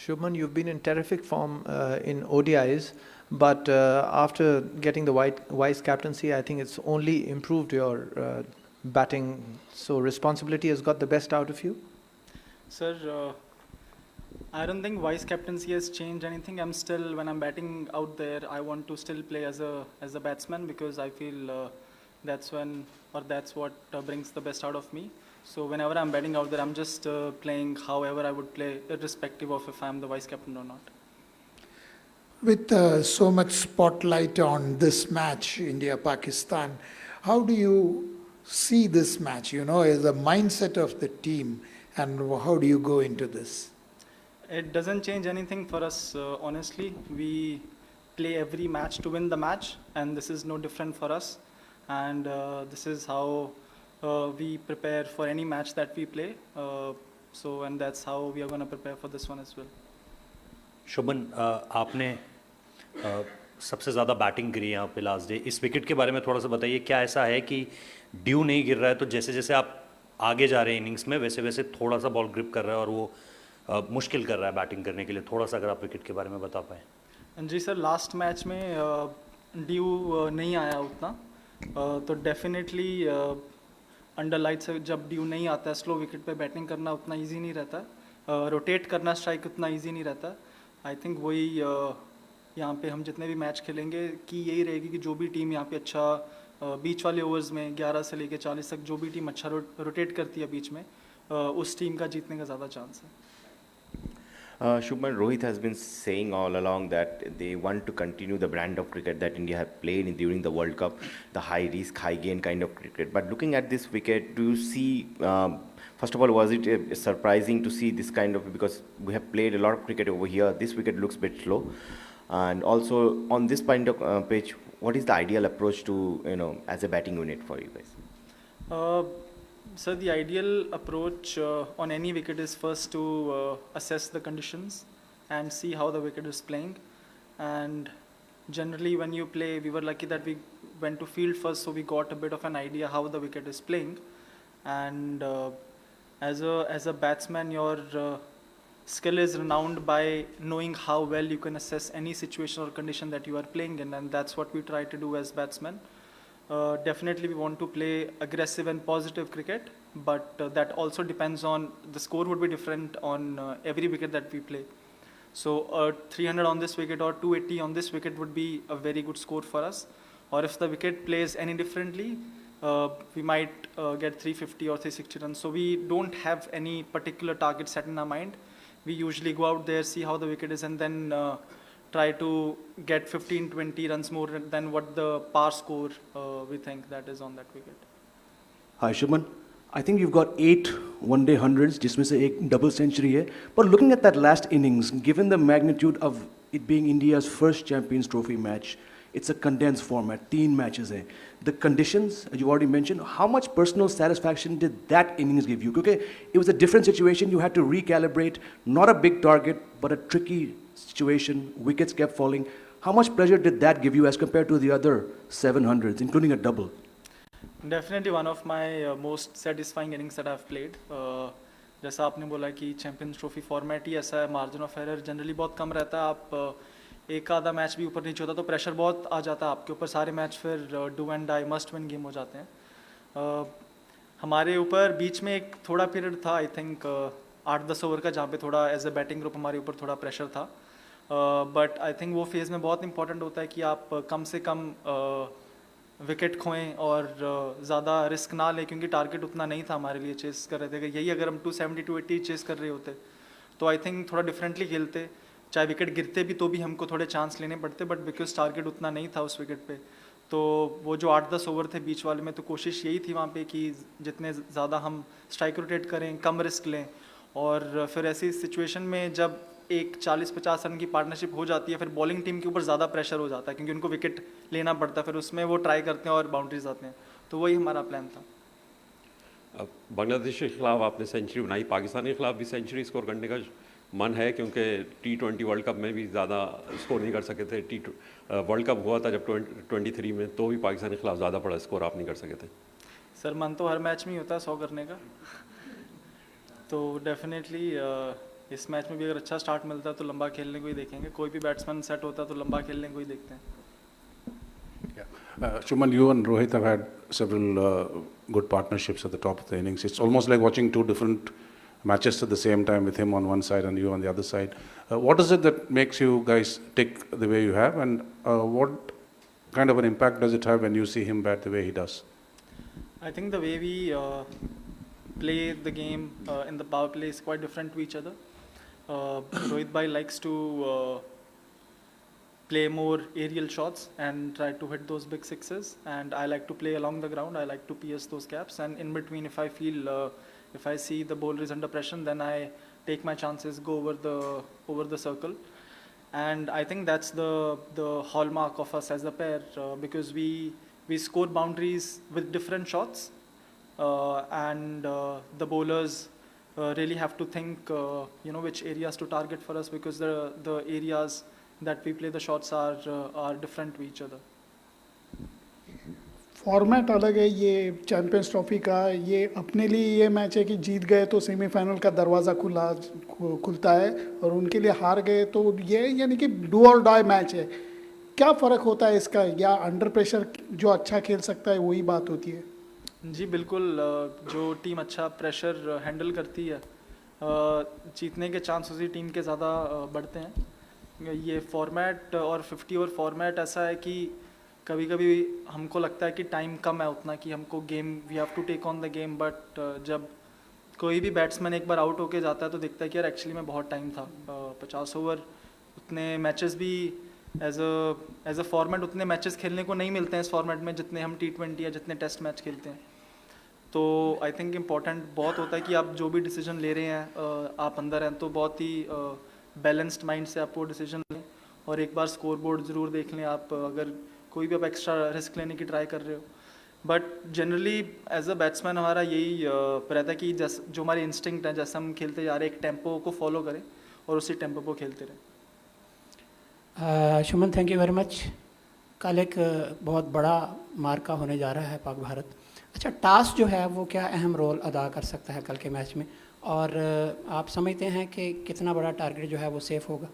Shubman, you've been in terrific form in ODIs, but after getting the vice captaincy, I think it's only improved your batting. So responsibility has got the best out of you? Sir, I don't think vice captaincy has changed anything. I'm still, when I'm batting out there, I want to still play as a batsman because I feel that's when, or that's what brings the best out of me. So whenever I'm batting out there, I'm just playing however I would play, irrespective of if I'm the vice captain or not. With so much spotlight on this match, India-Pakistan, how do you see this match, as a mindset of the team, and how do you go into this? It doesn't change anything for us, honestly. We play every match to win the match, and this is no different for us. And this is how we prepare for any match that we play. And that's how we are going to prepare for this one as well. शुभन, आपने सबसे ज़्यादा batting करी यहाँ पे last day. इस wicket के बारे में थोड़ा सा बताइए. क्या ऐसा है कि ड्यू नहीं गिर रहा है तो जैसे जैसे आप आगे जा रहे हैं इनिंग्स में वैसे वैसे थोड़ा सा बॉल ग्रिप कर रहा है और वो मुश्किल कर रहा है बैटिंग करने के लिए? थोड़ा सा अगर आप विकेट के बारे में बता पाएँ. जी सर, लास्ट मैच में ड्यू नहीं आया उतना, तो डेफिनेटली अंडर लाइट से जब ड्यू नहीं आता है, स्लो विकेट पे बैटिंग करना उतना इजी नहीं रहता, रोटेट करना स्ट्राइक उतना इजी नहीं रहता. आई थिंक वही यहाँ पे हम जितने भी मैच खेलेंगे कि यही रहेगी कि जो भी टीम यहाँ पे अच्छा बीच वाले ओवर्स में 11 से लेकर 40 तक जो भी टीम अच्छा रोटेट करती है बीच में, उस टीम का जीतने का ज़्यादा चांस है. Shubman, Rohit has been saying all along that they want to continue the brand of cricket that India have played during the World Cup, the high risk, high gain kind of cricket. But looking at this wicket, do you see, first of all, was it surprising to see this kind of, because we have played a lot of cricket over here, this wicket looks a bit slow. And also on this kind of pitch, what is the ideal approach to, as a batting unit for you guys? So the ideal approach on any wicket is first to assess the conditions and see how the wicket is playing. And generally when you play, we were lucky that we went to field first, so we got a bit of an idea how the wicket is playing. And as a batsman, your skill is renowned by knowing how well you can assess any situation or condition that you are playing in, and that's what we try to do as batsmen. Definitely we want to play aggressive and positive cricket, but that also depends on, the score would be different on every wicket that we play. So 300 on this wicket or 280 on this wicket would be a very good score for us. Or if the wicket plays any differently, we might get 350 or 360 runs. So we don't have any particular target set in our mind. We usually go out there, see how the wicket is, and then try to get 15-20 runs more than what the par score we think that is on that wicket. Hi Shubman, I think you've got 8 one-day hundreds, जिसमें से एक double century है. But looking at that last innings, given the magnitude of it being India's first Champions Trophy match, it's a condensed format, 3 matches है. The conditions, as you already mentioned, how much personal satisfaction did that innings give you? Because it was a different situation, you had to recalibrate, not a big target, but a tricky situation, wickets kept falling. How much pleasure did that give you as compared to the other 700s, including a double? Definitely one of my most satisfying innings that I've played. जैसा आपने बोला कि champions trophy format ही ऐसा है, margin of error generally बहुत कम रहता है. आप एक आधा मैच भी ऊपर नीचे होता तो प्रेशर बहुत आ जाता है आपके ऊपर, सारे मैच फिर do and die must win game हो जाते हैं. हमारे ऊपर बीच में एक थोड़ा पीरियड था, आई थिंक 8-10 ओवर का, जहाँ पे थोड़ा एज ए बैटिंग ग्रुप हमारे ऊपर थोड़ा प्रेशर था. बट आई थिंक वो फेज़ में बहुत इंपॉर्टेंट होता है कि आप कम से कम विकेट खोएं और ज़्यादा रिस्क ना लें, क्योंकि टारगेट उतना नहीं था हमारे लिए चेस कर रहे थे. यही अगर हम 270-280 चेस कर रहे होते तो आई थिंक थोड़ा डिफरेंटली खेलते, चाहे विकेट गिरते भी तो भी हमको थोड़े चांस लेने पड़ते, बट बिकॉज टारगेट उतना नहीं था उस विकेट पे. तो वो जो 8-10 ओवर थे बीच वाले में, तो कोशिश यही थी वहाँ पे कि जितने ज़्यादा हम स्ट्राइक रोटेट करें, कम रिस्क लें. और फिर ऐसी सिचुएशन में जब एक 40-50 रन की पार्टनरशिप हो जाती है, फिर बॉलिंग टीम के ऊपर ज़्यादा प्रेशर हो जाता है क्योंकि उनको विकेट लेना पड़ता है, फिर उसमें वो ट्राई करते हैं और बाउंड्रीज आते हैं. तो वही हमारा प्लान था. बांग्लादेश के खिलाफ आपने सेंचुरी बनाई, पाकिस्तान के खिलाफ भी सेंचुरी स्कोर करने का मन है, क्योंकि T20 वर्ल्ड कप में भी ज़्यादा स्कोर नहीं कर सके थे. वर्ल्ड कप हुआ था जब 23 में, तो भी पाकिस्तान के खिलाफ ज़्यादा बड़ा स्कोर आप नहीं कर सके थे. सर मन तो हर मैच में ही होता है 100 करने का, तो डेफिनेटली इस मैच में भी अगर अच्छा स्टार्ट मिलता है तो लंबा खेलने को ही देखेंगे, कोई भी बैट्समैन सेट होता है तो लंबा खेलने को ही देखते हैं. Shuman, you and Rohit have had several good partnerships at the top of the innings. It's almost like watching two different matches at the same time, with him on one side and you on the other side. What is it that makes you guys tick the way you have, and what kind of an impact does it have when you see him bat the way he does? I think the way we play the game in the power play is quite different to each other. Rohit bhai likes to play more aerial shots and try to hit those big sixes, and I like to play along the ground. I like to pierce those gaps, and in between, if I feel if I see the bowler is under pressure, then I take my chances, go over the circle. And I think that's the hallmark of us as a pair, because we score boundaries with different shots, and the bowlers really have to think which areas to target for us, because the areas that we play the shots are different to each other. Format अलग है ये champions trophy का. ये अपने लिए ये match है कि जीत गए तो सेमीफाइनल का दरवाज़ा खुलता है, और उनके लिए हार गए तो ये यानी कि डू और डाई मैच है. क्या फ़र्क होता है इसका, या अंडर प्रेशर जो अच्छा खेल सकता है वही बात होती है? जी बिल्कुल, जो टीम अच्छा प्रेशर हैंडल करती है, जीतने के चांस उसी टीम के ज़्यादा बढ़ते हैं. ये फॉर्मेट और 50 ओवर फॉर्मेट ऐसा है कि कभी कभी हमको लगता है कि टाइम कम है उतना कि हमको game we have to take on the game, but जब कोई भी बैट्समैन एक बार आउट होके जाता है तो दिखता है कि यार एक्चुअली में बहुत टाइम था. 50 ओवर उतने मैचेस भी एज अ फॉर्मेट उतने मैचेस खेलने को नहीं मिलते हैं इस फॉर्मेट में जितने हम T20 या जितने टेस्ट मैच खेलते हैं. तो आई थिंक इम्पॉर्टेंट बहुत होता है कि आप जो भी डिसीजन ले रहे हैं, आप अंदर हैं तो बहुत ही बैलेंस्ड माइंड से आप वो डिसीजन लें, और एक बार स्कोर बोर्ड ज़रूर देख लें आप, अगर कोई भी आप एक्स्ट्रा रिस्क लेने की ट्राई कर रहे हो. But generally as a batsman हमारा यही रहता है कि जो हमारे इंस्टिंक्ट हैं, जैसे हम खेलते जा रहे हैं, एक टेम्पो को फॉलो करें और उसी टेम्पो को खेलते रहें. शुमन, थैंक यू वेरी मच. कल एक बहुत बड़ा मार्का होने जा रहा है पाक भारत. अच्छा, टॉस जो है वो क्या अहम रोल अदा कर सकता है कल के मैच में, और आप समझते हैं कि कितना बड़ा टारगेट जो है वो सेफ होगा?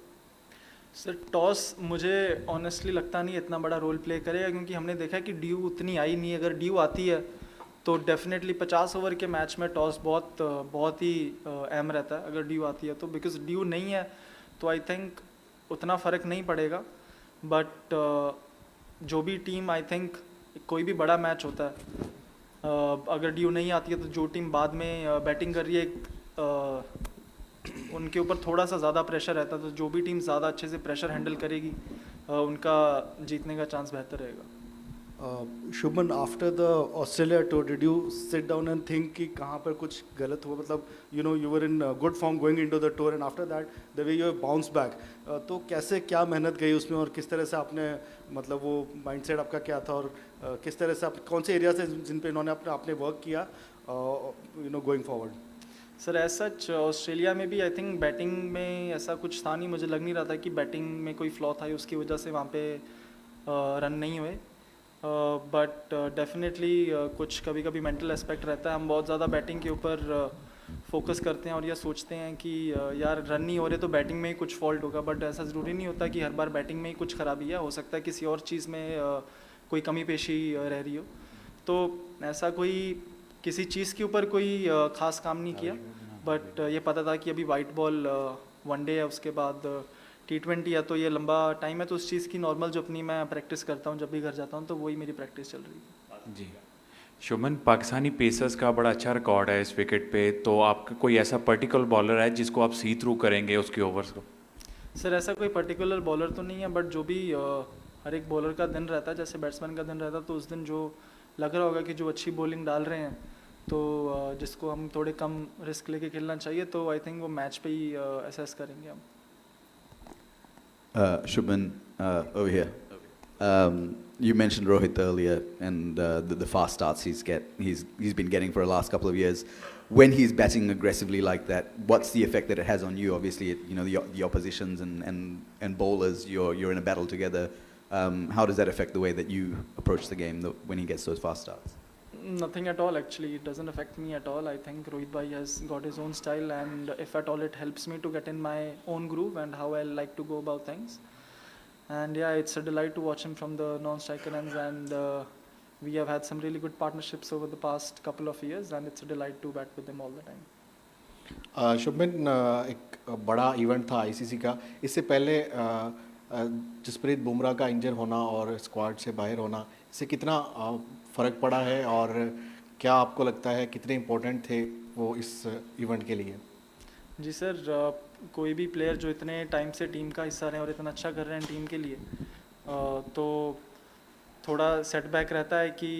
सर, टॉस मुझे ऑनेस्टली लगता नहीं इतना बड़ा रोल प्ले करेगा, क्योंकि हमने देखा है कि ड्यू उतनी आई नहीं है. अगर ड्यू आती है तो डेफिनेटली 50 ओवर के मैच में टॉस बहुत ही अहम रहता है अगर ड्यू आती है तो. बिकॉज ड्यू नहीं है तो आई थिंक उतना फ़र्क नहीं पड़ेगा. बट जो भी टीम, आई थिंक कोई भी बड़ा मैच होता है, अगर ड्यू नहीं आती है तो जो टीम बाद में बैटिंग कर रही है उनके ऊपर थोड़ा सा ज़्यादा प्रेशर रहता है. तो जो भी टीम ज़्यादा अच्छे से प्रेशर हैंडल करेगी उनका जीतने का चांस बेहतर रहेगा. Shubman, after the Australia tour did you sit down and think कि कहाँ पर कुछ गलत हुआ? मतलब you were in good form going into the tour, and after that the way you bounce back, तो कैसे क्या मेहनत गई उसमें, और किस तरह से आपने मतलब वो माइंडसेट आपका क्या था, और किस तरह से आप कौन से एरिया से जिन पे इन्होंने आपने वर्क किया going forward? Sir, as such Australia में भी आई थिंक बैटिंग में ऐसा कुछ था नहीं. मुझे लग नहीं रहा था कि बैटिंग में कोई फ्लॉ था, उसकी वजह से वहाँ पे रन नहीं हुए. बट डेफिनेटली कुछ कभी कभी मेंटल एस्पेक्ट रहता है. हम बहुत ज़्यादा बैटिंग के ऊपर फोकस करते हैं और ये सोचते हैं कि यार रन नहीं हो रहे तो बैटिंग में ही कुछ फॉल्ट होगा. बट ऐसा ज़रूरी नहीं होता कि हर बार बैटिंग में ही कुछ खराबी है. हो सकता है किसी और चीज़ में कोई कमी पेशी रह रही हो. तो ऐसा कोई किसी चीज़ के ऊपर कोई ख़ास काम नहीं किया. बट ये पता था कि अभी वाइट बॉल वनडे है, उसके बाद T20 है, तो ये लंबा टाइम है. तो उस चीज़ की नॉर्मल जो अपनी मैं प्रैक्टिस करता हूँ जब भी घर जाता हूँ, तो वही मेरी प्रैक्टिस चल रही है. जी शुभमन, पाकिस्तानी पेसर्स का बड़ा अच्छा रिकॉर्ड है इस विकेट पे, तो आपका कोई ऐसा पर्टिकुलर बॉलर है जिसको आप सी थ्रू करेंगे उसके ओवर्स को? सर, ऐसा कोई पर्टिकुलर बॉलर तो नहीं है, बट जो भी हर एक बॉलर का दिन रहता है, जैसे बैट्समैन का दिन रहता है, तो उस दिन जो लग रहा होगा कि जो अच्छी बॉलिंग डाल रहे हैं, तो जिसको हम थोड़े कम रिस्क लेके खेलना चाहिए, तो आई थिंक वो मैच पे ही असेस करेंगे हम. Shubman, over here. You mentioned Rohit earlier, and the fast starts he's been getting for the last couple of years. When he's batting aggressively like that, what's the effect that it has on you? Obviously, the oppositions and bowlers, you're in a battle together. How does that affect the way that you approach the game when he gets those fast starts? Nothing at all, actually. It doesn't affect me at all. I think Rohit Bhai has got his own style, and if at all, it helps me to get in my own groove and how I like to go about things. And yeah, it's a delight to watch him from the non-striker ends, and we have had some really good partnerships over the past couple of years, and it's a delight to bat with him all the time. Shubman एक बड़ा event था ICC का, इससे पहले जसप्रीत बुमराह का इंजर होना और squad से बाहर होना, इससे कितना फ़र्क पड़ा है और क्या आपको लगता है कितने इम्पोर्टेंट थे वो इस इवेंट के लिए? जी सर, कोई भी प्लेयर जो इतने टाइम से टीम का हिस्सा रहे और इतना अच्छा कर रहे हैं टीम के लिए, तो थोड़ा सेटबैक रहता है कि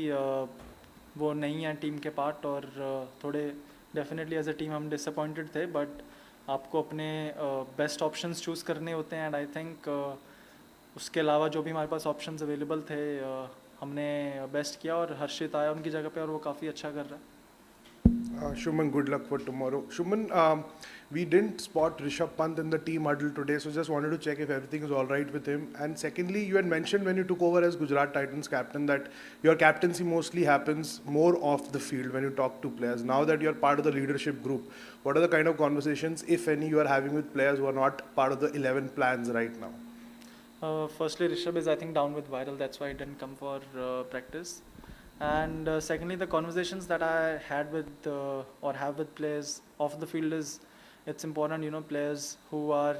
वो नहीं है टीम के पार्ट, और थोड़े डेफिनेटली एज अ टीम हम डिसअपॉइंटेड थे, बट आपको अपने बेस्ट ऑप्शंस चूज़ करने होते हैं, एंड आई थिंक उसके अलावा जो भी हमारे पास ऑप्शंस अवेलेबल थे हमने बेस्ट किया, और हर्षित आया उनकी जगह पे और वो काफ़ी अच्छा कर रहा है. Shubman, good luck for tomorrow. Shubman, we didn't spot Rishabh Pant in the team huddle today, so just wanted to check if everything is all right with him. And secondly, you had mentioned when you took over as Gujarat Titans captain that your captaincy mostly happens more off the field when you talk to players. Now that you're part of the leadership group, what are the kind of conversations, if any, you are having with players who are not part of the 11 plans right now? Firstly, Rishabh is I think down with viral, that's why he didn't come for practice. And secondly, the conversations that I had with or have with players off the field is, it's important, players who are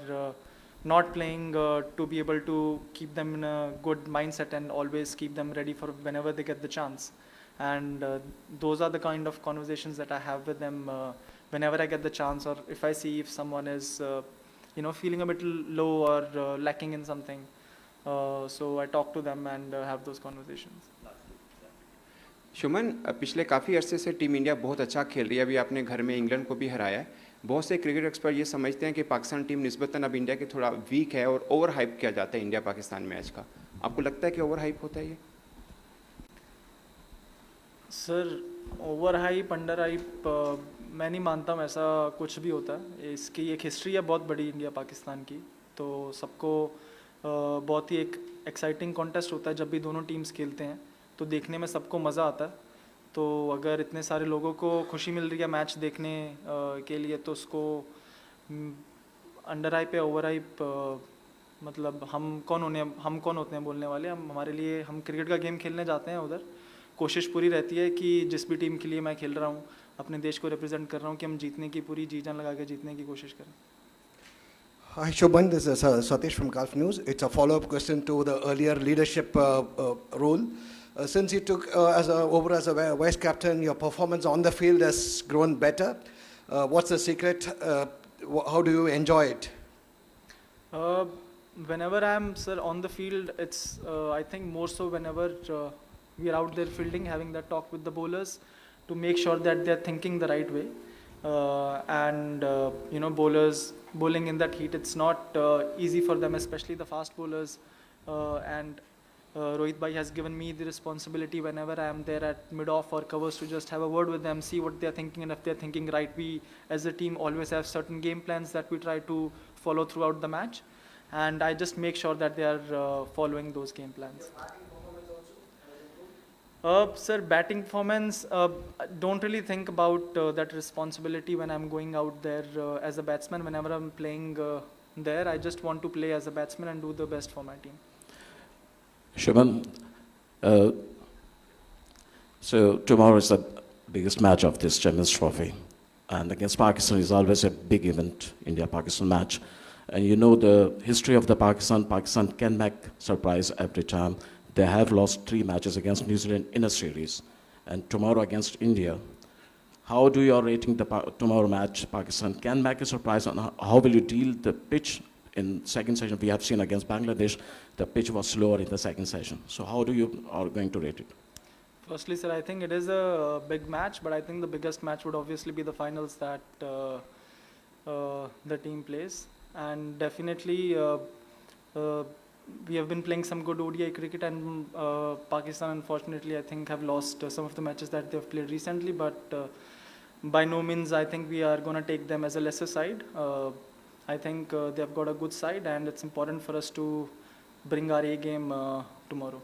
not playing to be able to keep them in a good mindset and always keep them ready for whenever they get the chance. And those are the kind of conversations that I have with them whenever I get the chance, or if I see if someone is feeling a bit low or lacking in something. So I talk to them and have those conversations. Shubman, पिछले काफ़ी अरसे से team India बहुत अच्छा खेल रही है, अभी आपने घर में इंग्लैंड को भी हराया है. बहुत से क्रिकेट एक्सपर्ट ये समझते हैं कि पाकिस्तान टीम निस्बतन अब इंडिया के थोड़ा वीक है और ओवर हाइप किया जाता है इंडिया पाकिस्तान मैच का. आपको लगता है कि ओवर हाइप होता है ये? Sir, over hype under hype मैं नहीं मानता हूँ ऐसा कुछ भी होता है. इसकी एक हिस्ट्री है बहुत बड़ी इंडिया पाकिस्तान की, तो सबको बहुत ही एक एक्साइटिंग कॉन्टेस्ट होता है जब भी दोनों टीम्स खेलते हैं, तो देखने में सबको मज़ा आता है. तो अगर इतने सारे लोगों को खुशी मिल रही है मैच देखने के लिए, तो उसको अंडर हाइप या ओवर हाइप मतलब हम कौन होते हैं बोलने वाले. हमारे लिए हम क्रिकेट का गेम खेलने जाते हैं, उधर कोशिश पूरी रहती है कि जिस भी टीम के लिए मैं खेल रहा हूँ, अपने देश को रिप्रेजेंट कर रहा हूँ, कि हम जीतने की पूरी जी जान लगा के जीतने की कोशिश करें. Hi Shubman, this is Satish from Gulf News. It's a follow-up question to the earlier leadership role. Since you took over as a vice captain, your performance on the field has grown better. What's the secret? How do you enjoy it? Whenever I'm on the field, it's I think more so whenever we are out there fielding, having that talk with the bowlers to make sure that they're thinking the right way. And bowlers bowling in that heat, it's not easy for them, especially the fast bowlers. And Rohit Bhai has given me the responsibility whenever I am there at mid-off or covers to just have a word with them, see what they're thinking, and if they're thinking right. We as a team always have certain game plans that we try to follow throughout the match, and I just make sure that they are following those game plans. Sir, batting performance, don't really think about that responsibility when I'm going out there as a batsman. Whenever I'm playing there, I just want to play as a batsman and do the best for my team. Shubman, so tomorrow is the biggest match of this Champions Trophy, and against Pakistan is always a big event, India-Pakistan match. And you know the history of the Pakistan can make surprise every time. They have lost 3 matches against New Zealand in a series, and tomorrow against India. How do you rating the tomorrow match? Pakistan can make a surprise, and how will you deal the pitch in second session? We have seen against Bangladesh, the pitch was slower in the second session. So how do you are going to rate it? Firstly, sir, I think it is a big match, but I think the biggest match would obviously be the finals that the team plays. And definitely, we have been playing some good ODI cricket, and Pakistan, unfortunately, I think have lost some of the matches that they've played recently, but by no means I think we are going to take them as a lesser side. I think they've got a good side, and it's important for us to bring our A game tomorrow.